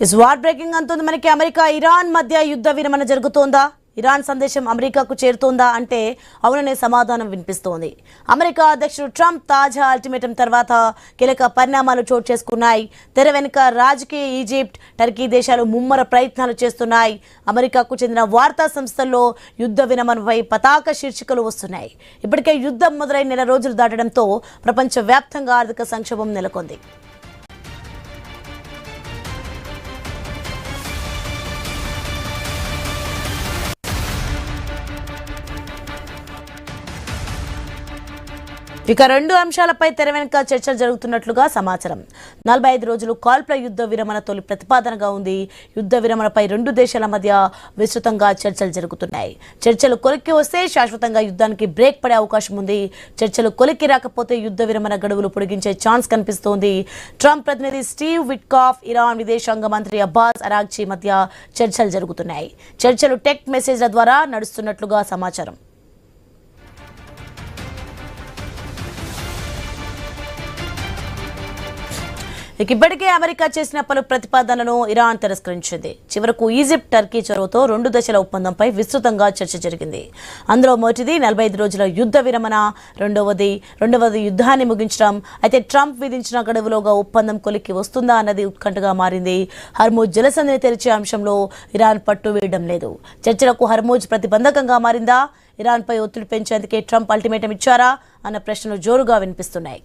Is war breaking అంటుంది మనకి. America Iran మధ్య యుద్ధ విరమణ జరుగుతోందా? ఇరాన్ సందేశం అమెరికాకు చేరుతోందా అంటే అవుననే సమాధానం వినిపిస్తోంది. అమెరికా అధ్యక్షుడు ట్రంప్ తాజా అల్టిమేటం తర్వాత కీలక పరిణామాలు చోటు చేసుకున్నాయి. తెర వెనుక రాజకీయ ఈజిప్ట్, టర్కీ దేశాలు ముమ్మర ప్రయత్నాలు చేస్తున్నాయి. అమెరికాకు చెందిన వార్తా సంస్థల్లో యుద్ధ విరమణపై పతాక శీర్షికలు వస్తున్నాయి. ఇప్పటికే యుద్ధం మొదలై నెల రోజులు దాటడంతో ప్రపంచవ్యాప్తంగా ఆర్థిక సంక్షోభం నెలకొంది. ఇక రెండు అంశాలపై తెర వెనుక చర్చలు జరుగుతున్నట్లుగా సమాచారం. 45 రోజులు కాల్పుల యుద్ధ విరమణ తొలి ప్రతిపాదనగా ఉంది. యుద్ధ విరమణపై రెండు దేశాల మధ్య విస్తృతంగా చర్చలు జరుగుతున్నాయి. చర్చలు కొలిక్కి వస్తే శాశ్వతంగా యుద్ధానికి బ్రేక్ పడే అవకాశం ఉంది. చర్చలు కొలిక్కి రాకపోతే యుద్ధ విరమణ గడువులు పొడిగించే ఛాన్స్ కనిపిస్తోంది. ట్రంప్ ప్రతినిధి స్టీవ్ విట్కాఫ్, ఇరాన్ విదేశాంగ మంత్రి అబ్బాస్ అరాగ్చి మధ్య చర్చలు జరుగుతున్నాయి. చర్చలు టెక్స్ట్ మెసేజ్ల ద్వారా నడుస్తున్నట్లుగా సమాచారం. ఇప్పటికే అమెరికా చేసిన పలు ప్రతిపాదనలను ఇరాన్ తిరస్కరించింది. చివరకు ఈజిప్ట్, టర్కీ చొరవతో రెండు దశల ఒప్పందంపై విస్తృతంగా చర్చ జరిగింది. అందులో మొదటిది 45 రోజుల యుద్ధ విరమణ, రెండవది యుద్ధాన్ని ముగించడం. అయితే ట్రంప్ విధించిన గడువులోగా ఒప్పందం కొలిక్కి వస్తుందా అన్నది ఉత్కంఠగా మారింది. హర్మూజ్ జలసంధిని తెరిచే అంశంలో ఇరాన్ పట్టు వేయడం లేదు. చర్చలకు హర్మూజ్ ప్రతిబంధకంగా మారిందా? ఇరాన్పై ఒత్తిడి పెంచేందుకే ట్రంప్ అల్టిమేటం ఇచ్చారా అన్న ప్రశ్నలు జోరుగా వినిపిస్తున్నాయి.